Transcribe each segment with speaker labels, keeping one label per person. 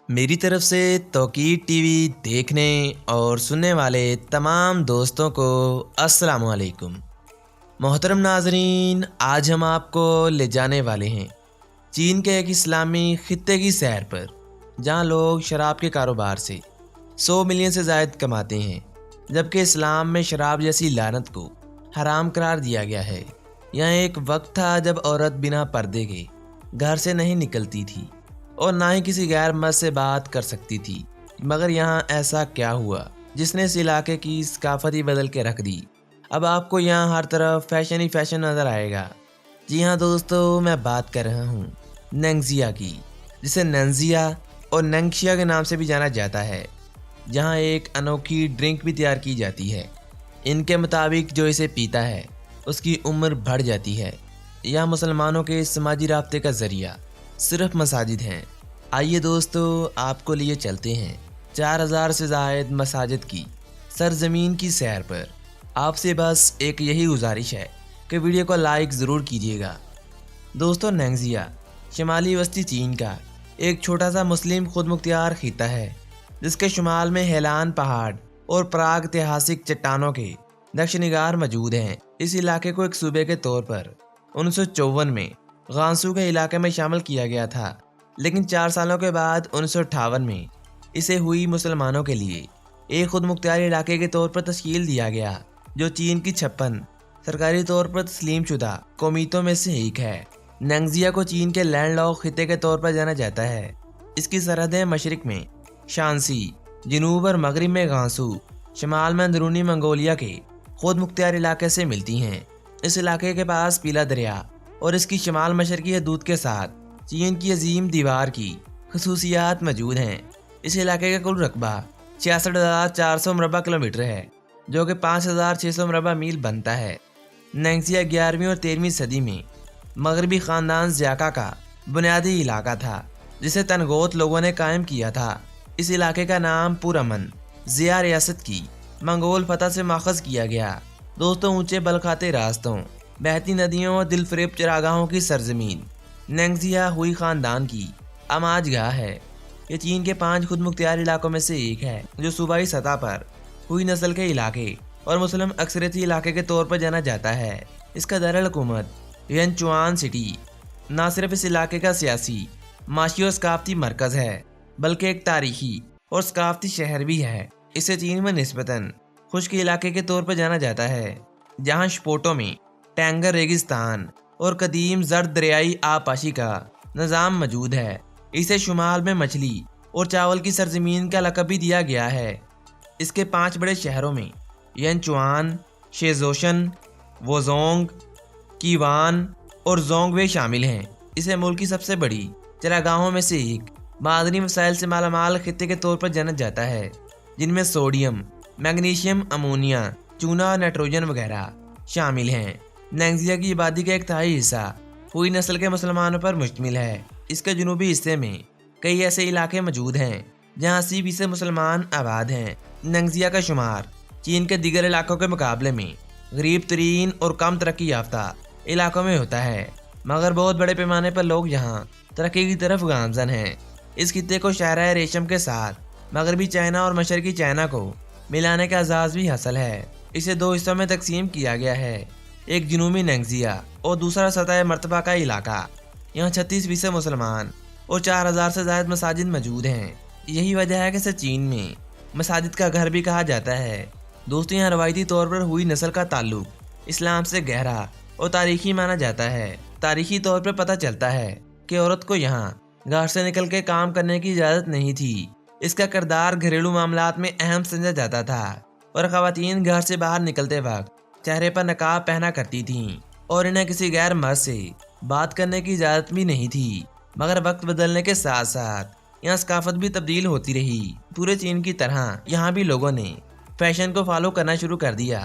Speaker 1: میری طرف سے توقیر ٹی وی دیکھنے اور سننے والے تمام دوستوں کو السلام علیکم۔ محترم ناظرین، آج ہم آپ کو لے جانے والے ہیں چین کے ایک اسلامی خطے کی سیر پر، جہاں لوگ شراب کے کاروبار سے 100 ملین سے زائد کماتے ہیں، جبکہ اسلام میں شراب جیسی لعنت کو حرام قرار دیا گیا ہے۔ یہاں ایک وقت تھا جب عورت بنا پردے کے گھر سے نہیں نکلتی تھی اور نہ ہی کسی غیر مرد سے بات کر سکتی تھی، مگر یہاں ایسا کیا ہوا جس نے اس علاقے کی ثقافت ہی بدل کے رکھ دی۔ اب آپ کو یہاں ہر طرف فیشن ہی فیشن نظر آئے گا۔ جی ہاں دوستو، میں بات کر رہا ہوں نینگزیا کی، جسے نینزیا اور نینگشیا کے نام سے بھی جانا جاتا ہے، جہاں ایک انوکھی ڈرنک بھی تیار کی جاتی ہے۔ ان کے مطابق جو اسے پیتا ہے اس کی عمر بڑھ جاتی ہے۔ یہاں مسلمانوں کے سماجی رابطے کا ذریعہ صرف مساجد ہیں۔ آئیے دوستو، آپ کو لیے چلتے ہیں 4000 سے زائد مساجد کی سرزمین کی سیر پر۔ آپ سے بس ایک یہی گزارش ہے کہ ویڈیو کو لائک ضرور کیجیے گا۔ دوستو، نینگزیا شمالی وسطی چین کا ایک چھوٹا سا مسلم خود مختار خطہ ہے، جس کے شمال میں ہیلان پہاڑ اور پراگ ایتہاسک چٹانوں کے نقش نگار موجود ہیں۔ اس علاقے کو ایک صوبے کے طور پر 1954 میں غانسو کے علاقے میں شامل کیا گیا تھا، لیکن 4 سالوں کے بعد 1958 میں اسے ہوئی مسلمانوں کے لیے ایک خود مختار علاقے کے طور پر تشکیل دیا گیا، جو چین کی 56 سرکاری طور پر تسلیم شدہ قومیتوں میں سے ایک ہے۔ نینگزیا کو چین کے لینڈ لاک خطے کے طور پر جانا جاتا ہے۔ اس کی سرحدیں مشرق میں شانسی، جنوب اور مغرب میں غانسو، شمال میں اندرونی منگولیا کے خود مختار علاقے سے ملتی ہیں۔ اس علاقے کے پاس پیلا دریا اور اس کی شمال مشرقی حدود کے ساتھ چین کی عظیم دیوار کی خصوصیات موجود ہیں۔ اس علاقے کا کل رقبہ 66,400 مربع کلومیٹر ہے، جو کہ 5,600 مربع میل بنتا ہے۔ نینگزیا 11ویں اور 13ویں صدی میں مغربی خاندان زیاکا کا بنیادی علاقہ تھا، جسے تنگوت لوگوں نے قائم کیا تھا۔ اس علاقے کا نام پورامن زیا ریاست کی منگول فتح سے ماخذ کیا گیا۔ دوستوں، اونچے بلکھاتے راستوں، بہتی ندیوں اور دل فریب چراگاہوں کی سرزمین نینگزیا ہوئی خاندان کی آماج گاہ ہے۔ یہ چین کے 5 خود مختار علاقوں میں سے ایک ہے، جو صوبائی سطح پر ہوئی نسل کے علاقے اور مسلم اکثریتی علاقے کے طور پر جانا جاتا ہے۔ اس کا دارالحکومت ینچوان سٹی نہ صرف اس علاقے کا سیاسی، معاشی اور ثقافتی مرکز ہے، بلکہ ایک تاریخی اور ثقافتی شہر بھی ہے۔ اسے چین میں نسبتاً خشک علاقے کے طور پر جانا جاتا ہے، جہاں شپوٹوں میں ٹینگر ریگستان اور قدیم زرد دریائی آبپاشی کا نظام موجود ہے۔ اسے شمال میں مچھلی اور چاول کی سرزمین کا لقب بھی دیا گیا ہے۔ اس کے 5 بڑے شہروں میں ینچوان، شیزوشن، ووزونگ، کیوان اور زونگوے شامل ہیں۔ اسے ملک کی سب سے بڑی چراگاہوں میں سے ایک، معدنی وسائل سے مالا مال خطے کے طور پر جانا جاتا ہے، جن میں سوڈیم، میگنیشیم، امونیا، چونا اور نائٹروجن وغیرہ شامل ہیں۔ نینگزیا کی آبادی کا 1/3 حصہ ہوئی نسل کے مسلمانوں پر مشتمل ہے۔ اس کے جنوبی حصے میں کئی ایسے علاقے موجود ہیں جہاں 80% مسلمان آباد ہیں۔ نینگزیا کا شمار چین کے دیگر علاقوں کے مقابلے میں غریب ترین اور کم ترقی یافتہ علاقوں میں ہوتا ہے، مگر بہت بڑے پیمانے پر لوگ یہاں ترقی کی طرف گامزن ہیں۔ اس خطے کو شاہراہ ریشم کے ساتھ مغربی چائنا اور مشرقی چائنا کو ملانے کا اعزاز بھی حاصل ہے۔ اسے 2 حصوں میں تقسیم کیا گیا ہے، ایک جنوبی نینگزیا اور دوسرا سطح مرتبہ کا علاقہ۔ یہاں 36% مسلمان اور 4000 سے زائد مساجد موجود ہیں۔ یہی وجہ ہے کہ اسے چین میں مساجد کا گھر بھی کہا جاتا ہے۔ دوستوں، یہاں روایتی طور پر ہوئی نسل کا تعلق اسلام سے گہرا اور تاریخی مانا جاتا ہے۔ تاریخی طور پر پتہ چلتا ہے کہ عورت کو یہاں گھر سے نکل کے کام کرنے کی اجازت نہیں تھی۔ اس کا کردار گھریلو معاملات میں اہم سمجھا جاتا تھا، اور خواتین گھر سے باہر نکلتے وقت چہرے پر نقاب پہنا کرتی تھیں، اور انہیں کسی غیر مرد سے بات کرنے کی اجازت بھی نہیں تھی۔ مگر وقت بدلنے کے ساتھ ساتھ یہاں ثقافت بھی تبدیل ہوتی رہی۔ پورے چین کی طرح یہاں بھی لوگوں نے فیشن کو فالو کرنا شروع کر دیا،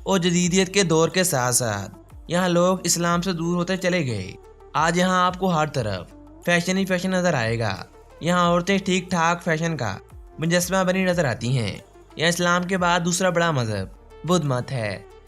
Speaker 1: اور جدیدیت کے دور کے ساتھ ساتھ یہاں لوگ اسلام سے دور ہوتے چلے گئے۔ آج یہاں آپ کو ہر طرف فیشن ہی فیشن نظر آئے گا۔ یہاں عورتیں ٹھیک ٹھاک فیشن کا مجسمہ بنی نظر آتی ہیں۔ یہاں اسلام کے بعد دوسرا بڑا مذہب بدھ مت ہے،